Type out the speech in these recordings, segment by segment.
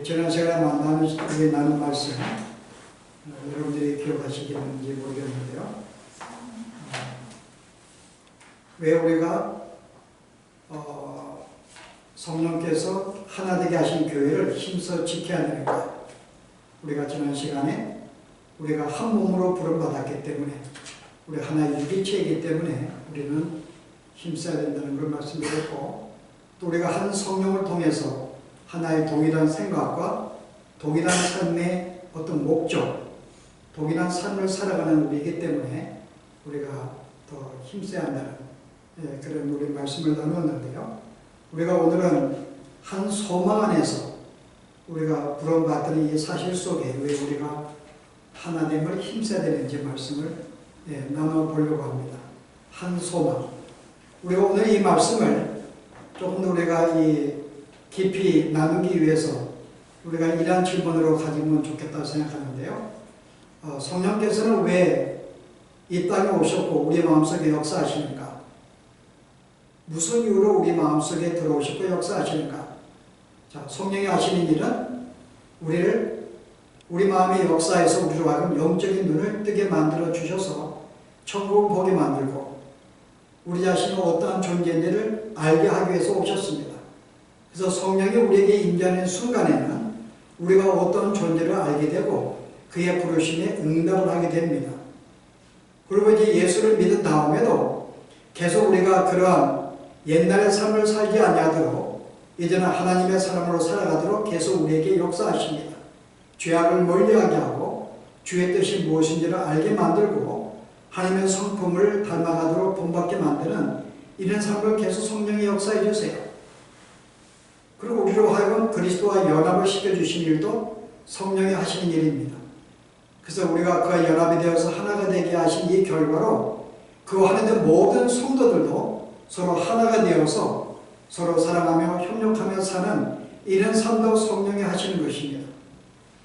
지난 시간에 우리 나눈 말씀 여러분들이 기억하시겠는지 모르겠는데요. 왜 우리가 성령께서 하나 되게 하신 교회를 힘써 지켜야 되는가? 우리가 지난 시간에 우리가 한 몸으로 부름받았기 때문에 우리 하나의 유기체이기 때문에 우리는 힘써야 된다는 걸 말씀드렸고, 또 우리가 한 성령을 통해서 하나의 동일한 생각과 동일한 삶의 어떤 목적, 동일한 삶을 살아가는 우리이기 때문에 우리가 더 힘써야 한다는 그런 우리 말씀을 나누었는데요. 우리가 오늘은 한 소망 안에서 우리가 부름받던 이 사실 속에 왜 우리가 하나됨을 힘써야 되는지 말씀을 나눠보려고 합니다. 한 소망. 우리가 오늘 이 말씀을 조금 더 우리가 깊이 나누기 위해서 우리가 이러한 질문으로 가지면 좋겠다고 생각하는데요. 성령께서는 왜 이 땅에 오셨고 우리 마음속에 역사하시는가? 무슨 이유로 우리 마음속에 들어오시고 역사하시는가? 자, 성령이 하시는 일은 우리 마음의 역사에서 우리로 하여금 영적인 눈을 뜨게 만들어 주셔서 천국을 보게 만들고 우리 자신이 어떠한 존재인지를 알게 하기 위해서 오셨습니다. 그래서 성령이 우리에게 임재하는 순간에는 우리가 어떤 존재를 알게 되고 그의 부르심에 응답을 하게 됩니다. 그리고 이제 예수를 믿은 다음에도 계속 우리가 그러한 옛날의 삶을 살지 아니하도록 이제는 하나님의 사람으로 살아가도록 계속 우리에게 역사하십니다. 죄악을 멀리하게 하고 주의 뜻이 무엇인지를 알게 만들고 하나님의 성품을 닮아가도록 본받게 만드는 이런 삶을 계속 성령이 역사해 주세요. 그리고 우리로 하여금 그리스도와 연합을 시켜주신 일도 성령이 하시는 일입니다. 그래서 우리가 그와 연합이 되어서 하나가 되게 하신 이 결과로 그 안에 모든 성도들도 서로 하나가 되어서 서로 사랑하며 협력하며 사는 이런 삶도 성령이 하시는 것입니다.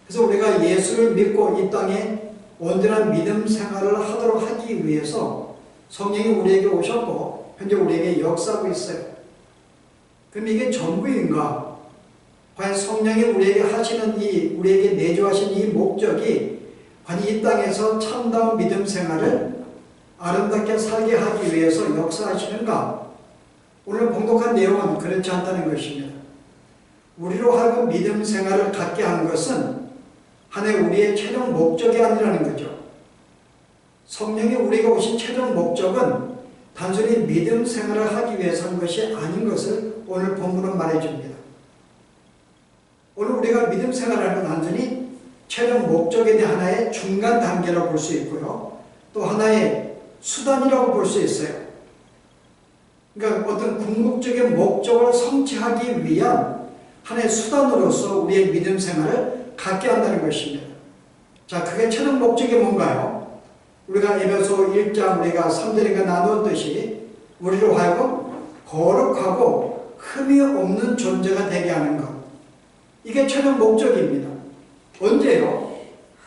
그래서 우리가 예수를 믿고 이 땅에 온전한 믿음 생활을 하도록 하기 위해서 성령이 우리에게 오셨고 현재 우리에게 역사하고 있어요. 그럼 이게 전부인가? 과연 성령이 우리에게 하시는 우리에게 내주하신 이 목적이 과연 이 땅에서 참다운 믿음 생활을 아름답게 살게 하기 위해서 역사하시는가? 오늘 봉독한 내용은 그렇지 않다는 것입니다. 우리로 하여금 믿음 생활을 갖게 한 것은 하나의 우리의 최종 목적이 아니라는 거죠. 성령이 우리가 오신 최종 목적은 단순히 믿음 생활을 하기 위해서 한 것이 아닌 것을 오늘 본문은 말해줍니다. 오늘 우리가 믿음 생활을 하는 단순히 최종 목적에 대한 하나의 중간 단계라고 볼 수 있고요. 또 하나의 수단이라고 볼 수 있어요. 그러니까 어떤 궁극적인 목적을 성취하기 위한 하나의 수단으로서 우리의 믿음 생활을 갖게 한다는 것입니다. 자, 그게 최종 목적이 뭔가요? 우리가 에베소 1장 우리가 3절인가 나누었듯이 우리로 하여금 거룩하고 흠이 없는 존재가 되게 하는 것. 이게 최종 목적입니다. 언제요?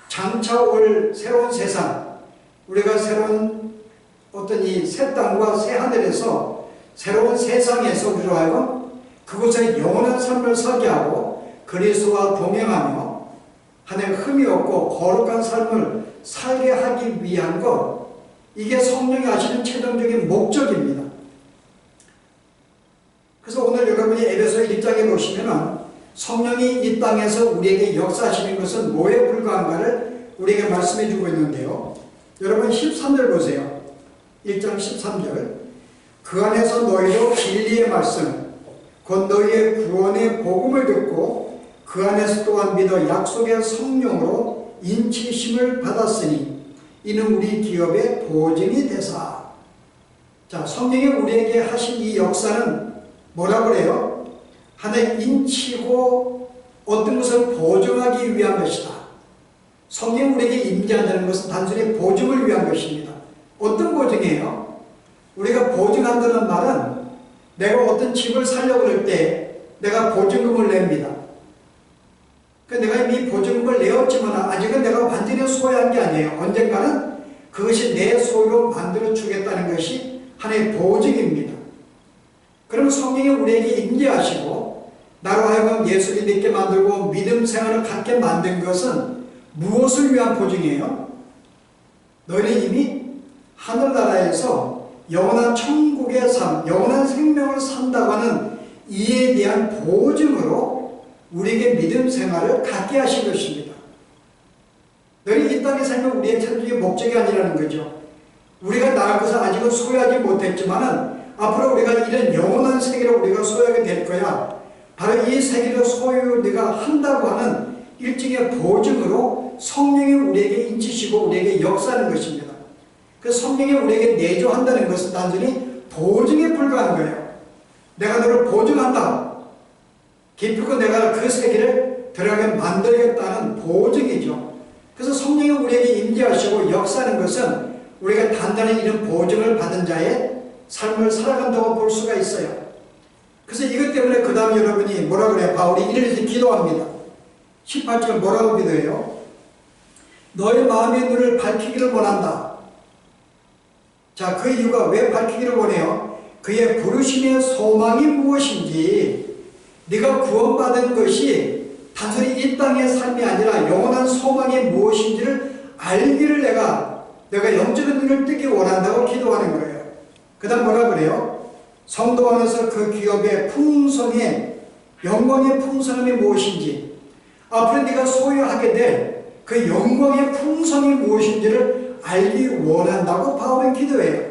장차 올 새로운 세상, 우리가 새로운 어떤 이 새 땅과 새 하늘에서 새로운 세상에서 우리로 하여금 그곳에 영원한 삶을 살게 하고 그리스도와 동행하며 하나의 흠이 없고 거룩한 삶을 살게 하기 위한 것, 이게 성령이 하시는 최종적인 목적입니다. 그래서 오늘 여러분이 에베소 1장에 보시면은 성령이 이 땅에서 우리에게 역사하시는 것은 뭐에 불과한가를 우리에게 말씀해 주고 있는데요. 여러분 13절 보세요. 1장 13절. 그 안에서 너희도 진리의 말씀 곧 너희의 구원의 복음을 듣고 그 안에서 또한 믿어 약속의 성령으로 인치심을 받았으니 이는 우리 기업의 보증이 되사. 자, 성령이 우리에게 하신 이 역사는 뭐라고 그래요? 하나의 인치고 어떤 것을 보증하기 위한 것이다. 성령이 우리에게 임재한다는 것은 단순히 보증을 위한 것입니다. 어떤 보증이에요? 우리가 보증한다는 말은 내가 어떤 집을 살려고 할 때 내가 보증금을 냅니다. 내가 이미 보증금을 내었지만 아직은 내가 완전히 소유한 게 아니에요. 언젠가는 그것이 내 소유로 만들어 주겠다는 것이 하나의 보증입니다. 그럼 성령이 우리에게 임재하시고 나로 하여금 예수를 믿게 만들고 믿음 생활을 갖게 만든 것은 무엇을 위한 보증이에요? 너희는 이미 하늘나라에서 영원한 천국의 삶, 영원한 생명을 산다고 하는 이에 대한 보증으로 우리에게 믿음 생활을 갖게 하신 것입니다. 너희 이 땅에 살면 우리의 최종적인 목적이 아니라는 거죠. 우리가 나갈 것을 아직은 소유하지 못했지만은 앞으로 우리가 이런 영원한 세계를 우리가 소유하게 될 거야. 바로 이 세계를 소유 내가 한다고 하는 일종의 보증으로 성령이 우리에게 인치시고 우리에게 역사하는 것입니다. 그 성령이 우리에게 내조한다는 것은 단순히 보증에 불과한 거예요. 내가 너를 보증한다. 기쁘고 내가 그 세계를 들어가게 만들겠다는 보증이죠. 그래서 성령이 우리에게 임재하시고 역사하는 것은 우리가 단단히 이런 보증을 받은 자의 삶을 살아간다고 볼 수가 있어요. 그래서 이것 때문에 그 다음 여러분이 뭐라 그래요? 바울이 이렇게 기도합니다. 18절 뭐라고 기도해요? 너의 마음의 눈을 밝히기를 원한다. 자, 그 이유가 왜 밝히기를 원해요? 그의 부르심의 소망이 무엇인지, 네가 구원받은 것이 단순히 이 땅의 삶이 아니라 영원한 소망이 무엇인지를 알기를 내가 영적인 눈을 뜨기 원한다고 기도하는 거예요. 그 다음 뭐라 그래요? 성도 안에서 그 기업의 풍성의 영광의 풍성함이 무엇인지, 앞으로 네가 소유하게 될 그 영광의 풍성이 무엇인지를 알기 원한다고 바울은 기도해요.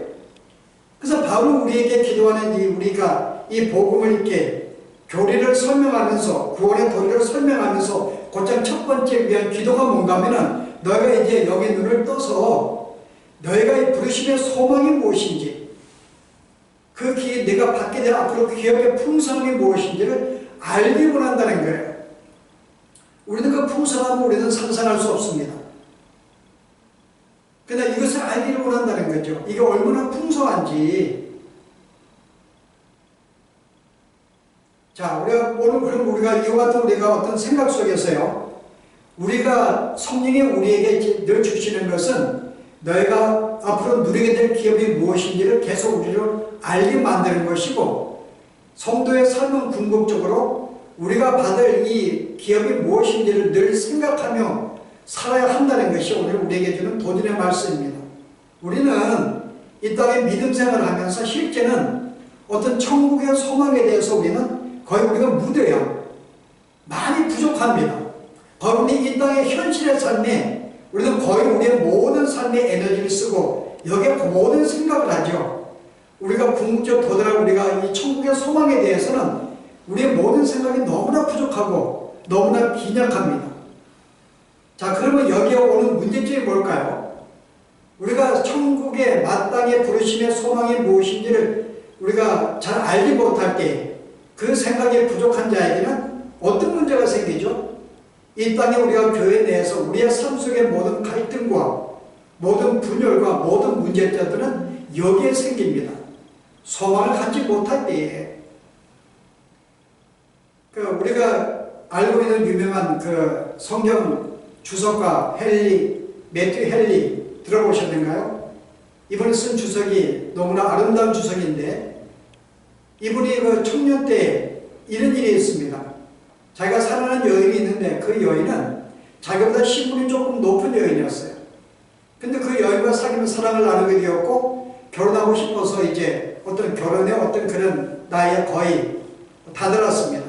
그래서 바울은 우리에게 기도하는 우리가 이 복음을 이렇게 교리를 설명하면서 구원의 도리를 설명하면서 곧장 첫 번째 위한 기도가 뭔가 하면은 너희가 이제 여기 눈을 떠서 너희가 이 부르심의 소망이 무엇인지, 그 내가 받게 될 앞으로 기업의 풍성함이 무엇인지를 알기 원한다는 거예요. 우리는 그 풍성함을 우리는 상상할 수 없습니다. 그러나 이것을 알기를 원한다는 거죠. 이게 얼마나 풍성한지. 자, 우리가 이와 같은 우리가 어떤 생각 속에서요, 우리가 성령이 우리에게 늘 주시는 것은 너희가 앞으로 누리게 될 기업이 무엇인지를 계속 우리를 알게 만드는 것이고, 성도의 삶은 궁극적으로 우리가 받을 이 기업이 무엇인지를 늘 생각하며 살아야 한다는 것이 오늘 우리에게 주는 도전의 말씀입니다. 우리는 이 땅에 믿음 생활을 하면서 실제는 어떤 천국의 소망에 대해서 우리는 거의 우리가 무뎌요. 많이 부족합니다. 거의 우리 이 땅의 현실의 삶에 우리는 거의 우리의 모든 삶의 에너지를 쓰고 여기에 모든 생각을 하죠. 우리가 궁극적으로 도달할 우리가 이 천국의 소망에 대해서는 우리의 모든 생각이 너무나 부족하고 너무나 빈약합니다. 자, 그러면 여기에 오는 문제점이 뭘까요? 우리가 천국의 마땅히 부르심의 소망이 무엇인지를 우리가 잘 알지 못할 때 그 생각이 부족한 자에게는 어떤 문제가 생기죠? 이 땅에 우리가 교회 내에서 우리의 삶 속의 모든 갈등과 모든 분열과 모든 문제점들은 여기에 생깁니다. 소망을 갖지 못할 때에. 우리가 알고 있는 유명한 그 성경 주석가 매튜 헨리 들어보셨는가요? 이분이 쓴 주석이 너무나 아름다운 주석인데, 이분이 그 청년 때 이런 일이 있습니다. 자기가 사랑하는 여인이 있는데 그 여인은 자기보다 신분이 조금 높은 여인이었어요. 근데 그 여인과 사귀면서 사랑을 나누게 되었고, 결혼하고 싶어서 이제 결혼의 어떤 그런 나이에 거의 다다랐습니다.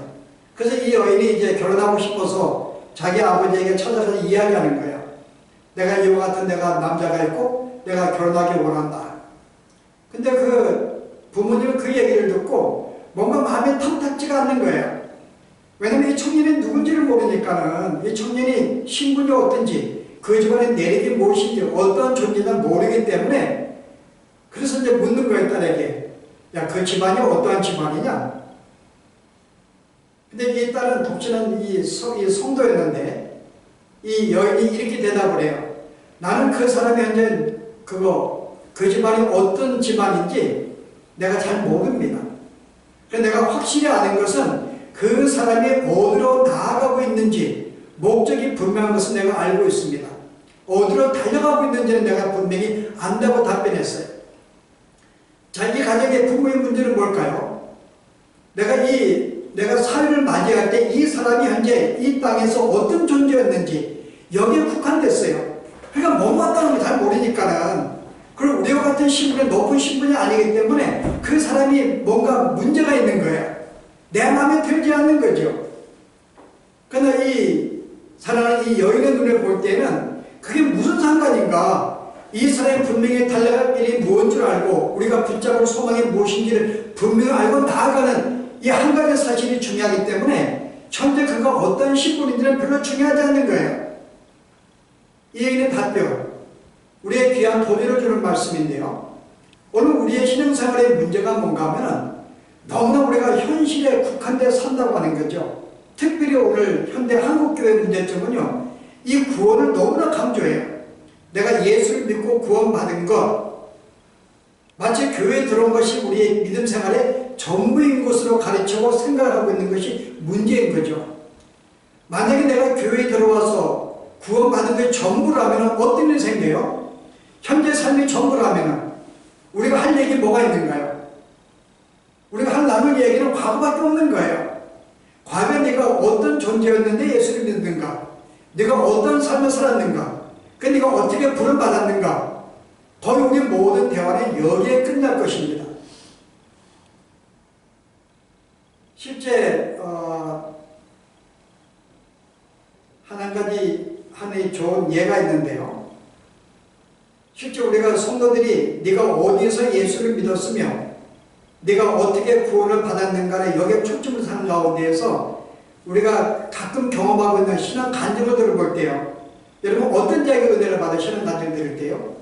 그래서 이 여인이 이제 결혼하고 싶어서 자기 아버지에게 찾아가서 이야기하는 거예요. 내가 이와 같은 내가 남자가 있고 내가 결혼하기 원한다. 근데 그 부모님은 그 얘기를 듣고 뭔가 마음에 탐탁지가 않는 거예요. 왜냐면 이 청년이 누군지를 모르니까는, 이 청년이 신분이 어떤지, 그 집안의 내력이 무엇인지, 어떠한 존재인지 모르기 때문에, 그래서 이제 묻는 거예요, 딸에게. 야, 그 집안이 어떠한 집안이냐? 근데 이 딸은 독신한 이 성도였는데, 이 여인이 이렇게 대답을 해요. 나는 그 사람이 현재 그 집안이 어떤 집안인지 내가 잘 모릅니다. 그래서 내가 확실히 아는 것은 그 사람이 어디로 나아가고 있는지 목적이 분명한 것은 내가 알고 있습니다. 어디로 달려가고 있는지는 내가 분명히 안다고 답변했어요. 자, 이 가정의 부모의 문제는 뭘까요? 내가 이 내가 사회를 맞이할 때 이 사람이 현재 이 땅에서 어떤 존재였는지 여기에 국한됐어요. 그러니까 못마땅한 걸 잘 모르니까는, 그리고 우리와 같은 신분이 높은 신분이 아니기 때문에 그 사람이 뭔가 문제가 있는 거예요. 내 마음에 들지 않는 거죠. 그러나 이 사랑하는 이 여인의 눈에 볼 때는 그게 무슨 상관인가, 이 사람이 분명히 달려갈 길이 무엇인 줄 알고 우리가 붙잡을 소망이 무엇인지를 분명히 알고 나아가는 이 한 가지 사실이 중요하기 때문에 현재 그가 어떤 신분인지는 별로 중요하지 않는 거예요. 이 여인의 답변, 우리의 귀한 도전을 주는 말씀인데요. 오늘 우리의 신앙생활의 문제가 뭔가 하면 너무나 우리가 현실에 국한되어 산다고 하는 거죠. 특별히 오늘 현대 한국교회 문제점은요, 이 구원을 너무나 강조해요. 내가 예수를 믿고 구원받은 것, 마치 교회에 들어온 것이 우리의 믿음 생활의 전부인 것으로 가르치고 생각하고 있는 것이 문제인 거죠. 만약에 내가 교회에 들어와서 구원받은 게 전부라면 어떤 일이 생겨요? 현재 삶이 전부라면 우리가 할 얘기 뭐가 있는가요? 우리가 할 나눌 얘기는 과거밖에 없는 거예요. 과거에 네가 어떤 존재였는데 예수를 믿는가? 네가 어떤 삶을 살았는가? 그 네가 어떻게 부름 받았는가? 거의 우리 모든 대화는 여기에 끝날 것입니다. 실제 한 가지 하나의 좋은 예가 있는데요. 실제 우리가 성도들이 네가 어디서 예수를 믿었으며 네가 어떻게 구원을 받았는가를 여기에 초점을 사는 가운데에서 우리가 가끔 경험하고 있는 신앙 간증을 들어볼 때요. 여러분 어떤 자에게 은혜를 받아 신앙 간증을 들을 때요?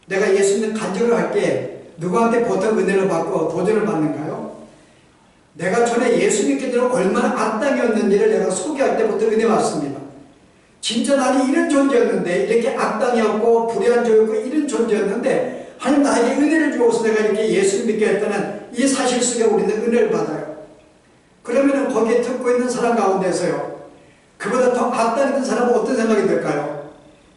내가 예수 믿는 간증을 할 때 누구한테 보통 은혜를 받고 도전을 받는가요? 내가 전에 예수 믿기 전에 얼마나 악당이었는지를 내가 소개할 때부터 은혜 받습니다. 진짜 나는 이런 존재였는데, 이렇게 악당이었고 불의한 자였고 이런 존재였는데 하나님 나에게 은혜를 주어서 내가 이렇게 예수를 믿게 했다는 이 사실 속에 우리는 은혜를 받아요. 그러면 거기에 듣고 있는 사람 가운데서요, 그보다 더 악당이던 사람은 어떤 생각이 들까요?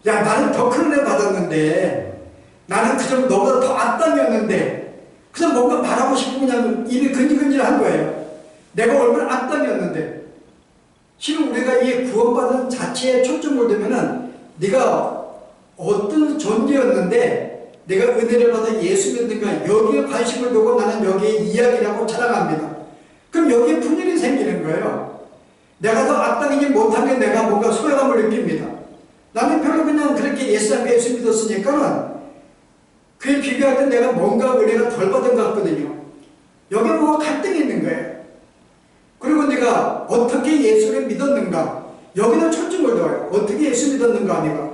야, 나는 더 큰 은혜 받았는데, 나는 그저 너보다 더 악당이었는데, 그래서 뭔가 말하고 싶으면 입이 근질근질한 거예요. 내가 얼마나 악당이었는데. 지금 우리가 이 구원받은 자체에 초점을 두면은 네가 어떤 존재였는데 내가 은혜를 받아 예수 믿는가, 여기에 관심을 두고 나는 여기에 이야기라고 자랑합니다. 그럼 여기에 분열이 생기는 거예요. 내가 더 악당이지 못한 게 내가 뭔가 소외감을 느낍니다. 나는 별로 그냥 그렇게 예수 믿었으니까는 그에 비교할 때 내가 뭔가 은혜가 덜 받은 것 같거든요. 여기에 뭐가 갈등이 있는 거예요. 그리고 네가 어떻게 예수를 믿었는가, 여기는 초점을 둬요. 어떻게 예수 믿었는가 네가.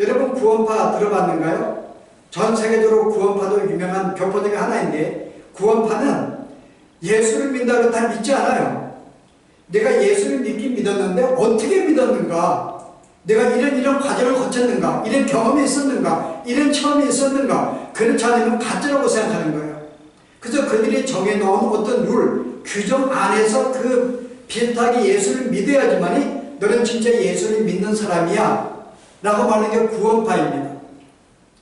여러분 구원파 들어봤는가요? 전 세계적으로 구원파도 유명한 교파 중에 하나인데, 구원파는 예수를 믿는다고 다 믿지 않아요. 내가 예수를 믿긴 믿었는데 어떻게 믿었는가, 내가 이런 과정을 거쳤는가, 이런 경험이 있었는가, 이런 체험이 있었는가, 그렇지 않으면 가짜라고 생각하는 거예요. 그래서 그들이 정해놓은 어떤 룰, 규정 안에서 그 비슷하게 예수를 믿어야지만이 너는 진짜 예수를 믿는 사람이야 라고 말하는 게 구원파입니다.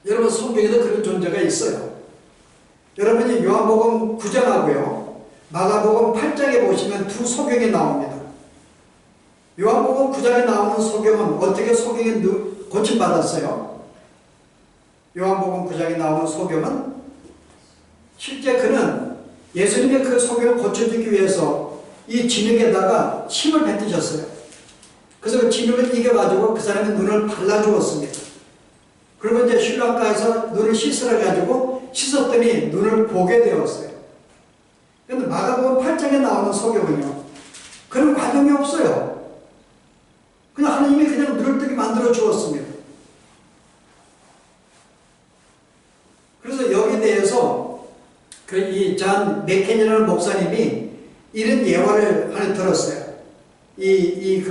여러분 성경에도 그런 존재가 있어요. 여러분이 요한복음 9장하고요 마가복음 8장에 보시면 두 소경이 나옵니다. 요한복음 9장에 나오는 소경은 어떻게 소경이 고침받았어요? 요한복음 9장에 나오는 소경은 실제 그는 예수님의 그 소경을 고쳐주기 위해서 이 진흙에다가 침을 뱉으셨어요. 그래서 그 진흙을 이겨가지고 그 사람의 눈을 발라주었습니다. 그리고 이제 신랑가에서 눈을 씻으라 가지고 씻었더니 눈을 보게 되었어요. 그런데 마가복음 8장에 나오는 소경은요, 그런 과정이 없어요. 그냥 하나님이 그냥 눈을 뜨게 만들어 주었습니다. 그래서 여기에 대해서 이 잔 맥켄이라는 목사님이 이런 예화를 하나 들었어요. 이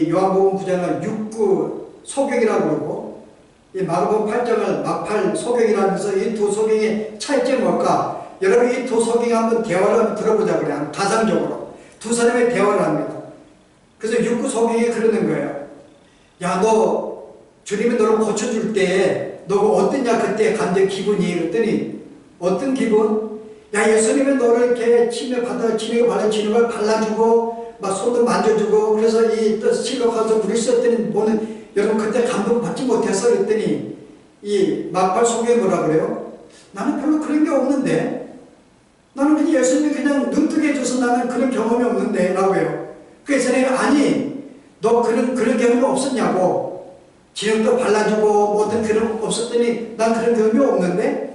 요한복음 9장을 육구 소경이라고 그러고, 이 마가복음 8장을 막팔 소경이라면서 이 두 소경의 차이점이 뭘까? 여러분 이 두 소경이 한번 대화를 한번 들어보자 그래요. 가상적으로. 두 사람의 대화를 합니다. 그래서 육구 소경이 그러는 거예요. 야, 너 주님이 너를 고쳐줄 때 너가 어땠냐 그때 감정 기분이. 그랬더니 어떤 기분? 야, 예수님이 너를 이렇게 치매 받아, 진에게 발라치는 걸 발라주고, 막 손도 만져주고, 그래서 또 실력하면서 물을 썼더니, 뭐는, 여러분 그때 감동받지 못해서 그랬더니, 이 막발 속에 뭐라 그래요? 나는 별로 그런 게 없는데, 나는 그냥 예수님이 그냥 눈뜨게 해줘서 나는 그런 경험이 없는데, 라고 해요. 그래서 내가, 아니, 너 그런 경험이 없었냐고, 진흙도 발라주고, 뭐 어떤 그런 없었더니, 난 그런 경험이 없는데,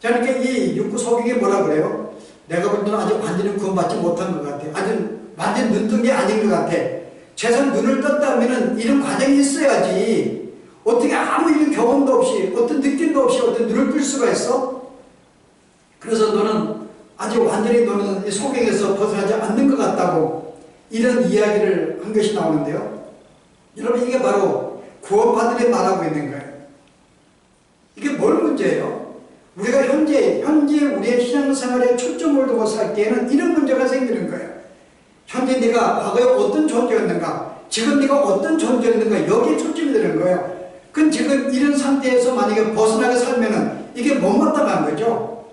자, 그러니까 이 육구 속이게 뭐라 그래요? 내가 볼 때는 아직 완전히 구원받지 못한 것 같아. 아주 완전 눈뜬 게 아닌 것 같아. 최소한 눈을 떴다 하면은 이런 과정이 있어야지. 어떻게 아무 이런 경험도 없이, 어떤 느낌도 없이 어떤 눈을 뜰 수가 있어? 그래서 너는 아직 완전히 너는 소경에서 벗어나지 않는 것 같다고 이런 이야기를 한 것이 나오는데요. 여러분, 이게 바로 구원받으려 말하고 있는 거예요. 이게 뭘 문제예요? 우리가 현재 우리의 신앙생활에 초점을 두고 살 때에는 이런 문제가 생기는 거예요. 현재 네가 과거에 어떤 존재였는가, 지금 네가 어떤 존재였는가, 여기에 초점이 되는 거예요. 그럼 지금 이런 상태에서 만약에 벗어나게 살면은 이게 못마땅한 거죠.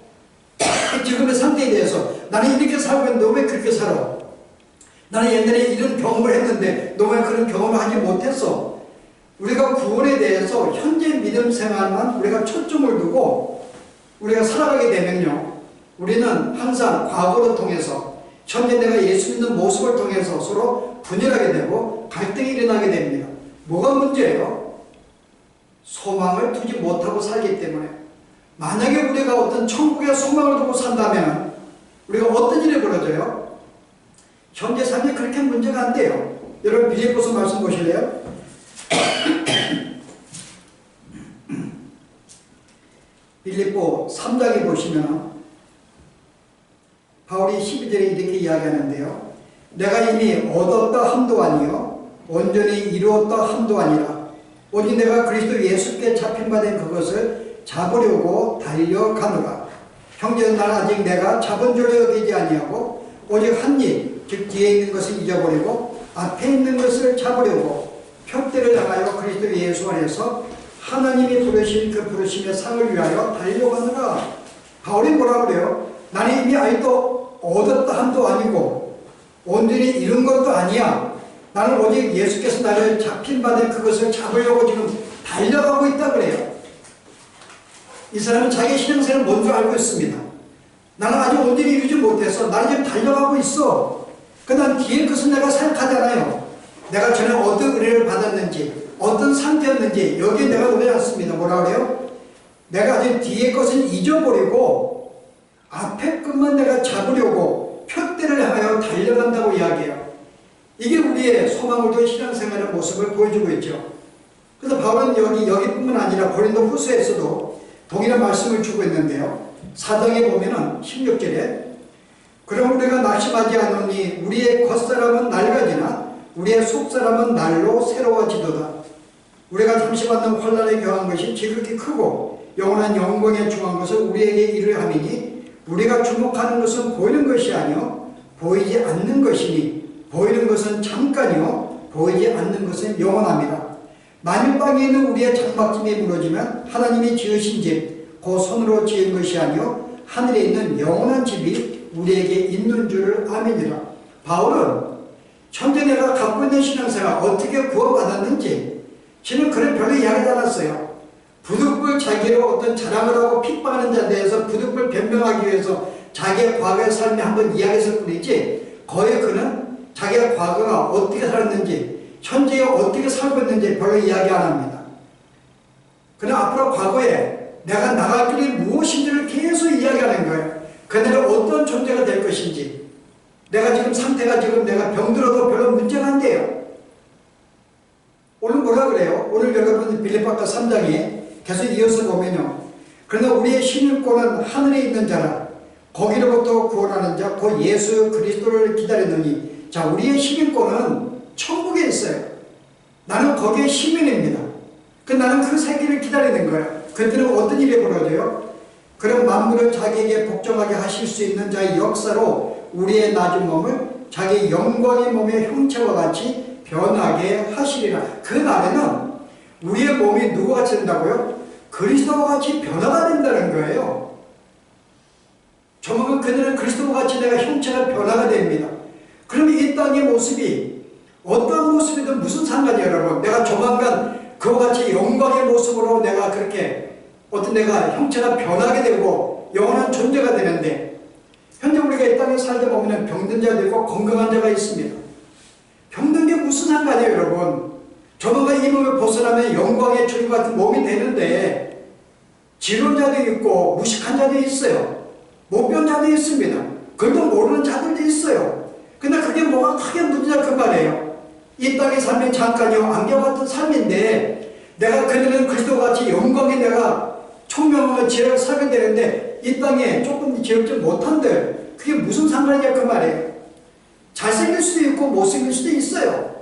지금의 상태에 대해서 나는 이렇게 살고 있는데 너 왜 그렇게 살아? 나는 옛날에 이런 경험을 했는데 너 왜 그런 경험을 하지 못했어? 우리가 구원에 대해서 현재 믿음 생활만 우리가 초점을 두고 우리가 살아가게 되면요, 우리는 항상 과거를 통해서 현재 내가 예수 믿는 모습을 통해서 서로 분열하게 되고 갈등이 일어나게 됩니다. 뭐가 문제예요? 소망을 두지 못하고 살기 때문에. 만약에 우리가 어떤 천국의 소망을 두고 산다면 우리가 어떤 일이 벌어져요? 현재 삶이 그렇게 문제가 안 돼요. 여러분 빌립보서 말씀 보실래요? 빌립보 3장에 보시면 바울이 12절에 이렇게 이야기하는데요. 내가 이미 얻었다 함도 아니요 온전히 이루었다 함도 아니라 오직 내가 그리스도 예수께 잡힌 바 된 그것을 잡으려고 달려가노라. 형제는 날 아직 내가 잡은 줄로 여기지 아니하고 오직 한 일, 즉 뒤에 있는 것을 잊어버리고 앞에 있는 것을 잡으려고 표대를 향하여 그리스도 예수 안에서 하나님이 부르신 그 부르심의 상을 위하여 달려가느라. 바울이 뭐라 그래요? 나는 이미 아직도 얻었다 함도 아니고 온전히 이룬 것도 아니야. 나는 오직 예수께서 나를 잡힌 바 된 그것을 잡으려고 지금 달려가고 있다 그래요. 이 사람은 자기 신앙생활을 먼저 알고 있습니다. 나는 아직 온전히 이루지 못해서 나는 지금 달려가고 있어. 그러나 뒤에 것은 내가 생각하잖아요. 내가 전에 어떤 은혜를 받았는지 어떤 상태였는지 여기에 내가 노래하지 않습니다. 뭐라 그래요? 내가 아직 뒤에 것은 잊어버리고 앞에 것만 내가 잡으려고 표대를 향하여 달려간다고 이야기해요. 이게 우리의 소망을 두은 신앙생활의 모습을 보여주고 있죠. 그래서 바울은 여기뿐만 아니라 고린도 후서에서도 동일한 말씀을 주고 있는데요. 4장에 보면은 16절에 그럼 우리가 낙심하지 않으니 우리의 겉사람은 낡아지나 우리의 속사람은 날로 새로워지도다. 우리가 잠시 받는 환난에 경한 것이 지극히 크고 영원한 영광에 중한 것을 우리에게 이르려 함이니 우리가 주목하는 것은 보이는 것이 아니요 보이지 않는 것이니 보이는 것은 잠깐이요 보이지 않는 것은 영원합니다. 만일 땅에 있는 우리의 장막짐이 무너지면 하나님이 지으신 집, 그 손으로 지은 것이 아니요 하늘에 있는 영원한 집이 우리에게 있는 줄을 아미니라. 바울은 현재 내가 갖고 있는 신앙생활 어떻게 구원받았는지 저는 그런 별로 이야기하지 않았어요. 부득불 자기로 어떤 자랑을 하고 핍박하는 자에 대해서 부득불 변명하기 위해서 자기의 과거의 삶에 한번 이야기했을 뿐이지 거의 그는 자기의 과거가 어떻게 살았는지 현재에 어떻게 살고 있는지 별로 이야기 안 합니다. 그러나 앞으로 과거에 내가 나갈 길이 무엇인지를 계속 이야기하는 거예요. 그날은 어떤 존재가 될 것인지 내가 지금 상태가 지금 내가 병들어도 별로 문제가 안 돼요. 오늘 뭐라 그래요? 오늘 여러분 빌립보서 3장에 계속 이어서 보면요. 그러나 우리의 신일권은 하늘에 있는 자라 거기로부터 구원하는 자 곧 예수 그리스도를 기다리느니. 자, 우리의 신일권은 천국에 있어요. 나는 거기에 시민입니다. 나는 그 세계를 기다리는 거예요. 그때는 어떤 일이 벌어져요? 그런 만물을 자기에게 복종하게 하실 수 있는 자의 역사로 우리의 낮은 몸을 자기 영광의 몸의 형체와 같이 변하게 하시리라. 그 날에는 우리의 몸이 누구와 같이 된다고요? 그리스도와 같이 변화가 된다는 거예요. 조만간 그들은 그리스도와 같이 내가 형체가 변화가 됩니다. 그러면 이 땅의 모습이 어떤 모습이든 무슨 상관이에요, 여러분. 내가 조만간 그와 같이 영광의 모습으로 내가 그렇게 어떤 내가 형체가 변하게 되고 영원한 존재가 되는데, 현재 우리가 이 땅에 살다 보면 병든 자도 있고 건강한 자가 있습니다. 병든 게 무슨 상관이에요, 여러분. 조만간 이 몸을 벗어나면 영광의 주님 같은 몸이 되는데, 지루한 자도 있고 무식한 자도 있어요. 못 배운 자도 있습니다. 그것도 모르는 자들도 있어요. 근데 그게 뭐가 크게 문제냐 그 말이에요. 이 땅의 삶이 잠깐이요 안개와 같은 삶인데, 내가 그들은 그리스도와 같이 영광에 내가 총명하고 지혜를 살게 되는데, 이 땅에 조금 지혜롭지 못한들 그게 무슨 상관이냐 그 말이에요. 잘생길 수도 있고 못생길 수도 있어요.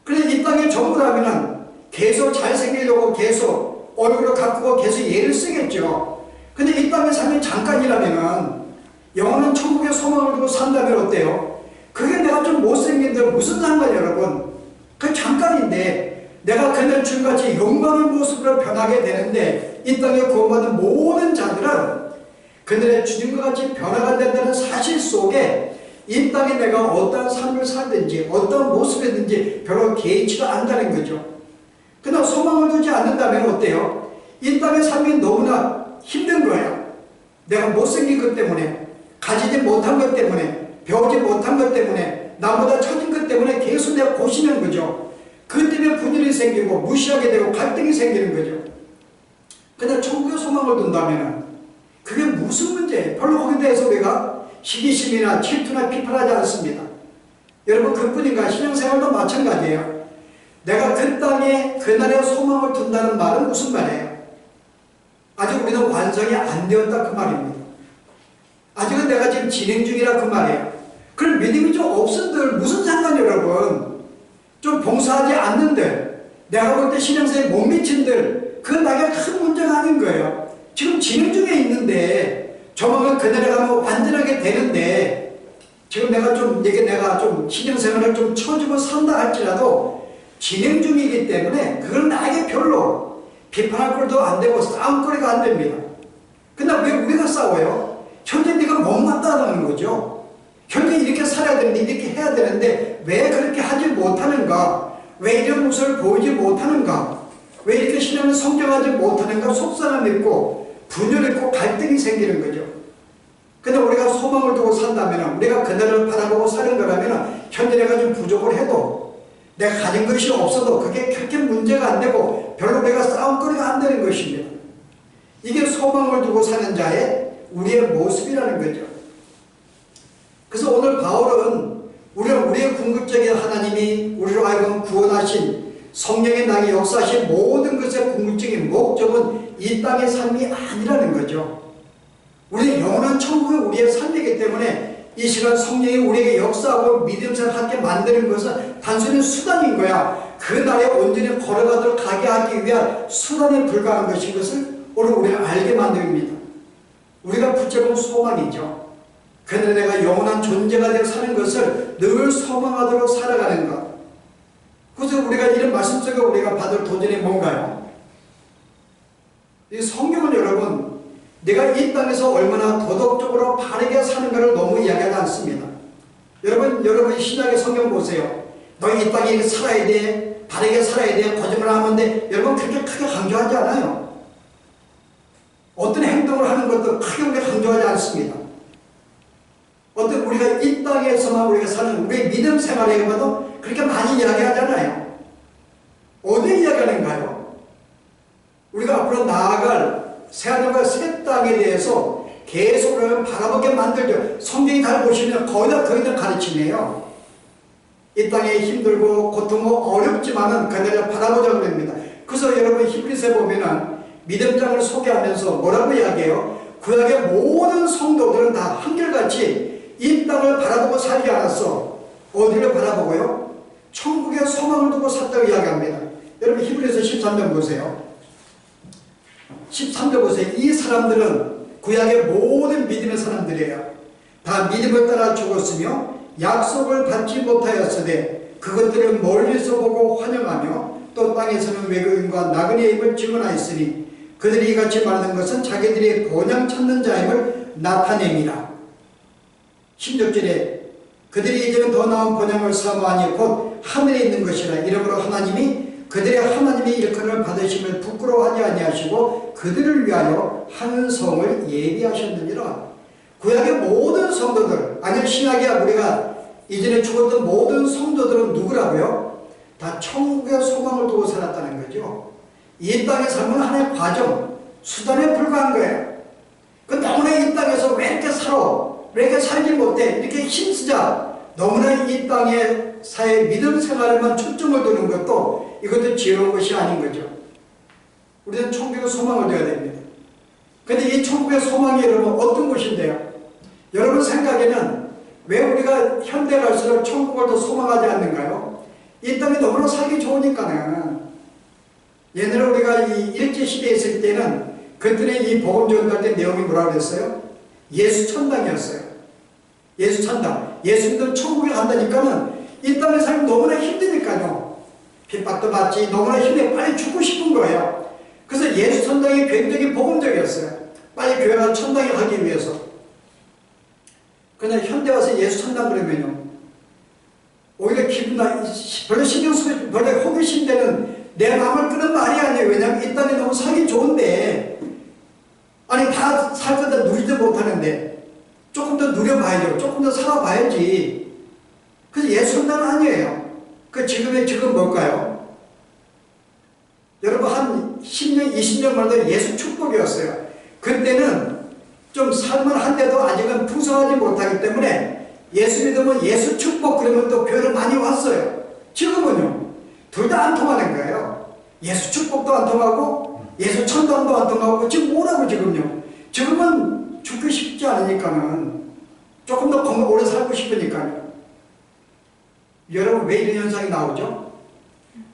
그래서 이 땅에 전부라면은 계속 잘생기려고 계속 얼굴을 가꾸고 계속 예를 쓰겠죠. 근데 이 땅의 삶이 잠깐이라면은 영원한 천국의 소망을 두고 산다면 어때요? 그게 내가 좀 못생긴데 무슨 상관이에요, 여러분? 그 잠깐인데 내가 그날 주님같이 영광의 모습으로 변하게 되는데, 이 땅에 구원받은 모든 자들은 그들의 주님과 같이 변화가 된다는 사실 속에 이 땅에 내가 어떤 삶을 살든지 어떤 모습이든지 별로 개의치가 않다는 거죠. 그러나 소망을 두지 않는다면 어때요? 이 땅의 삶이 너무나 힘든 거예요. 내가 못생긴 것 때문에, 가지지 못한 것 때문에, 배우지 못한 것 때문에, 나보다 처진 것 때문에 계속 내가 고시는 거죠. 그 때문에 분열이 생기고 무시하게 되고 갈등이 생기는 거죠. 그런데 천국의 소망을 둔다면 그게 무슨 문제예요? 별로 거기에 대해서 우리가 시기심이나 질투나 비판하지 않습니다. 여러분, 그뿐인가? 신앙생활도 마찬가지예요. 내가 그 땅에 그날의 소망을 둔다는 말은 무슨 말이에요? 아직 우리는 완성이 안 되었다 그 말입니다. 아직은 내가 지금 진행 중이라 그 말이에요. 그럼 믿음이 좀 없은들 무슨 상관이에요, 여러분? 좀 봉사하지 않는들, 내가 볼 때 신앙생활에 못 미친들, 그건 나에게 큰 문제가 아닌 거예요. 지금 진행 중에 있는데 조만간 그날에 가면 완전하게 되는데, 지금 내가 좀 신앙생활을 좀 쳐주고 산다 할지라도 진행 중이기 때문에 그건 나에게 별로 비판할 꼴도 안 되고 싸움거리가 안 됩니다. 근데 왜 우리가 싸워요? 현재 네가 못마땅하다는 거죠. 현재 이렇게 살아야 되는데, 이렇게 해야 되는데 왜 그렇게 하지 못하는가? 왜 이런 모습을 보이지 못하는가? 왜 이렇게 신앙을 성장하지 못하는가? 속상함이 있고 분열이 있고 갈등이 생기는 거죠. 근데 우리가 소망을 두고 산다면, 우리가 그날을 바라보고 사는 거라면 현재 내가 좀 부족을 해도, 내가 가진 것이 없어도 그게 그렇게 문제가 안 되고 별로 내가 싸움거리가 안 되는 것입니다. 이게 소망을 두고 사는 자의 우리의 모습이라는 거죠. 그래서 오늘 바울은 우리의 궁극적인 하나님이 우리로 하여금 구원하신 성령의 나게 역사하신 모든 것의 궁극적인 목적은 이 땅의 삶이 아니라는 거죠. 우리는 영원한 천국이 우리의 삶이기 때문에 이 시간 성령이 우리에게 역사하고 믿음을 갖게 만드는 것은 단순히 수단인 거야. 그 날에 온전히 걸어가도록 가게 하기 위한 수단에 불과한 것인 것을 오늘 우리가 알게 만듭니다. 우리가 붙잡은 소망이죠. 그날에 내가 영원한 존재가 되어 사는 것을 늘 소망하도록 살아가는 것. 그래서 우리가 이런 말씀 속에 우리가 받을 도전이 뭔가요? 이 성경은 여러분, 내가 이 땅에서 얼마나 도덕적으로 바르게 사는가를 너무 이야기하지 않습니다. 여러분 신약의 성경 보세요. 너 이 땅에 살아야 돼, 바르게 살아야 돼, 거짓말 하면 돼. 여러분 그렇게 크게 강조하지 않아요. 어떤 행동을 하는 것도 크게 우리가 강조하지 않습니다. 어떤 우리가 이 땅에서만 우리가 사는 우리의 믿음 생활에 봐도 그렇게 많이 이야기하잖아요. 어디 이야기하는가요? 우리가 앞으로 나아갈 새하늘과 새 땅에 대해서 계속 바라보게 만들죠. 성경이 잘 보시면 거의 다 가르치네요. 이 땅에 힘들고 고통고 어렵지만은 그날을 바라보자고 합니다. 그래서 여러분 히브리서에 보면은 믿음장을 소개하면서 뭐라고 이야기해요? 구약의 모든 성도들은 다 한결같이 이 땅을 바라보고 살지 않았어. 어디를 바라보고요? 천국의 소망을 두고 샀다고 이야기합니다. 여러분 히브리서 13장 보세요. 13절 보세요. 이 사람들은 구약의 모든 믿음의 사람들이에요. 다 믿음을 따라 죽었으며 약속을 받지 못하였으되 그것들을 멀리서 보고 환영하며 또 땅에서는 외국인과 나그네의 입을 증언하였으니 그들이 이같이 말하는 것은 자기들이 본향 찾는 자임을 나타냅니다. 16절에 그들이 이제는 더 나은 번영을 사모하니 곧 하늘에 있는 것이라. 이러므로 하나님이 그들의 하나님의 일컬음을 받으심을 부끄러워하지 아니하시고 그들을 위하여 한 성을 예비하셨느니라. 구약의 모든 성도들, 아니 신약의 우리가 이전에 죽었던 모든 성도들은 누구라고요? 다 천국의 소망을 두고 살았다는 거죠. 이 땅의 삶은 하나의 과정, 수단에 불과한 거예요. 그 너무나 이 땅에서 왜 이렇게 살아? 왜 이렇게 살지 못해? 이렇게 힘쓰자. 너무나 이 땅의 사회 믿음 생활에만 초점을 두는 것도 이것도 지혜로운 것이 아닌 거죠. 우리는 천국의 소망을 둬야 됩니다. 근데 이 천국의 소망이 여러분 어떤 것인데요? 여러분 생각에는 왜 우리가 현대 갈수록 천국을 더 소망하지 않는가요? 이 땅이 너무나 살기 좋으니까는. 옛날에 우리가 이 일제시대에 있을 때는 그때는 이 복음 전달 때 내용이 뭐라고 그랬어요? 예수 천당이었어요. 예수 천당. 예수님들 천국에 간다니까는 이 땅의 삶이 너무나 힘드니까요. 핍박도 받지 너무나 힘들어 빨리 죽고 싶은 거예요. 그래서 예수 천당이 굉장히 복음적이었어요. 빨리 교회 가서 천당에 가기 위해서. 그냥 현대 와서 예수 천당 그러면요. 오히려 기분 별로 신경 쓰고 별로 호기심 되는 내 마음을 끄는 말이 아니에요. 왜냐하면 이 땅에 너무 살기 좋은데 아니 다 살 거다 누리지도 못하는데 조금 더 누려봐야죠. 조금 더 살아봐야지. 그래서 예수 천당은 아니에요. 그 지금 뭘까요? 여러분 한 10년 20년 만에 예수 축복이었어요. 그때는 좀 살만한데도 아직은 풍성하지 못하기 때문에 예수 믿으면 예수 축복 그러면 또 교회를 많이 왔어요. 지금은요 둘 다 안 통하는 거예요. 예수 축복도 안 통하고 예수 천당도 안 통하고 지금 뭐라고 지금요. 지금은 죽기 쉽지 않으니까는 조금 더 오래 살고 싶으니까요. 여러분 왜 이런 현상이 나오죠?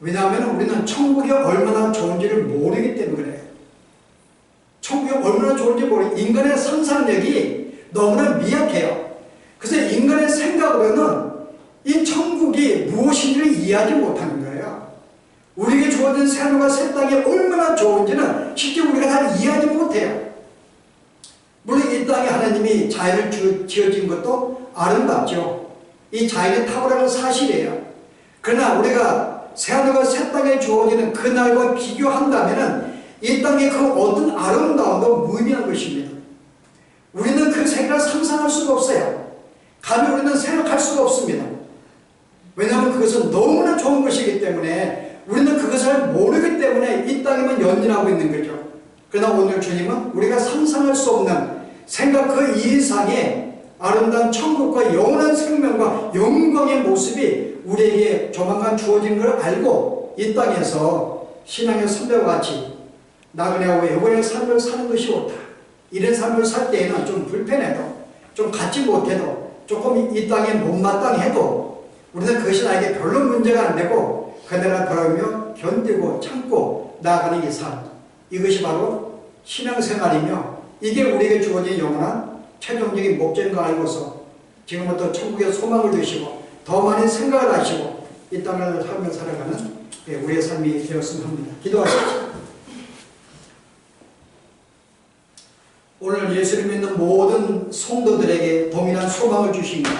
왜냐하면 우리는 천국이 얼마나 좋은지를 모르기 때문에 그래요. 천국이 얼마나 좋은지 모르고 인간의 상상력이 너무나 미약해요. 그래서 인간의 생각으로는 이 천국이 무엇인지를 이해하지 못하는 거예요. 우리에게 주어진 새하늘과 새 땅이 얼마나 좋은지는 실제 우리가 다 이해하지 못해요. 물론 이 땅에 하나님이 자연을 지어진 것도 아름답죠. 이 자연이 탁월한 사실이에요. 그러나 우리가 새하늘과 새 땅에 주어지는 그날과 비교한다면 이 땅의 그 어떤 아름다움도 무의미한 것입니다. 우리는 그 세계를 상상할 수가 없어요. 감히 우리는 생각할 수가 없습니다. 왜냐하면 그것은 너무나 좋은 것이기 때문에 우리는 그것을 모르기 때문에 이 땅에만 연연하고 있는 거죠. 그러나 오늘 주님은 우리가 상상할 수 없는 생각 그 이상의 아름다운 천국과 영원한 생명과 영광의 모습이 우리에게 조만간 주어진 걸 알고 이 땅에서 신앙의 선배와 같이 나그네하고 영원의 삶을 사는 것이 옳다. 이런 삶을 살 때에는 좀 불편해도 좀 갖지 못해도 조금 이 땅에 못마땅해도 우리는 그것이 나에게 별로 문제가 안 되고 그대로 돌아오며 견디고 참고 나아가는 이 삶, 이것이 바로 신앙생활이며 이게 우리에게 주어진 영원한 최종적인 목적인 걸 알고서 지금부터 천국의 소망을 두시고 더 많은 생각을 하시고 이 땅을 살며 살아가는 우리의 삶이 되었으면 합니다. 기도하십시오. 오늘 예수를 믿는 모든 성도들에게 동일한 소망을 주신 것,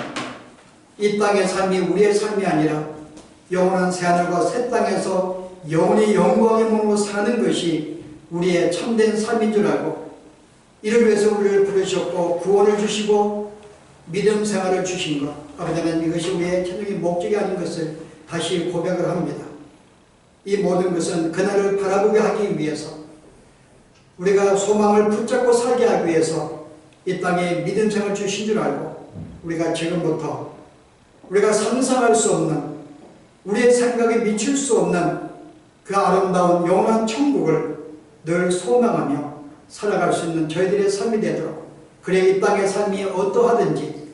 이 땅의 삶이 우리의 삶이 아니라 영원한 새하늘과 새 땅에서 영원히 영광의 몸으로 사는 것이 우리의 참된 삶인 줄 알고 이를 위해서 우리를 부르셨고 구원을 주시고 믿음 생활을 주신 것, 아버지는 이것이 우리의 최종의 목적이 아닌 것을 다시 고백을 합니다. 이 모든 것은 그날을 바라보게 하기 위해서 우리가 소망을 붙잡고 살게 하기 위해서 이 땅에 믿음 생활을 주신 줄 알고 우리가 지금부터 우리가 상상할 수 없는 우리의 생각에 미칠 수 없는 그 아름다운 영원한 천국을 늘 소망하며 살아갈 수 있는 저희들의 삶이 되도록, 그래 이 땅의 삶이 어떠하든지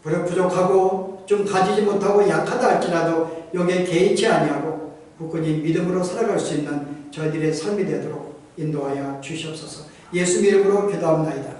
부족하고 좀 가지지 못하고 약하다 할지라도 여기에 개의치 아니하고 굳건히 믿음으로 살아갈 수 있는 저희들의 삶이 되도록 인도하여 주시옵소서. 예수 이름으로 기도합나이다.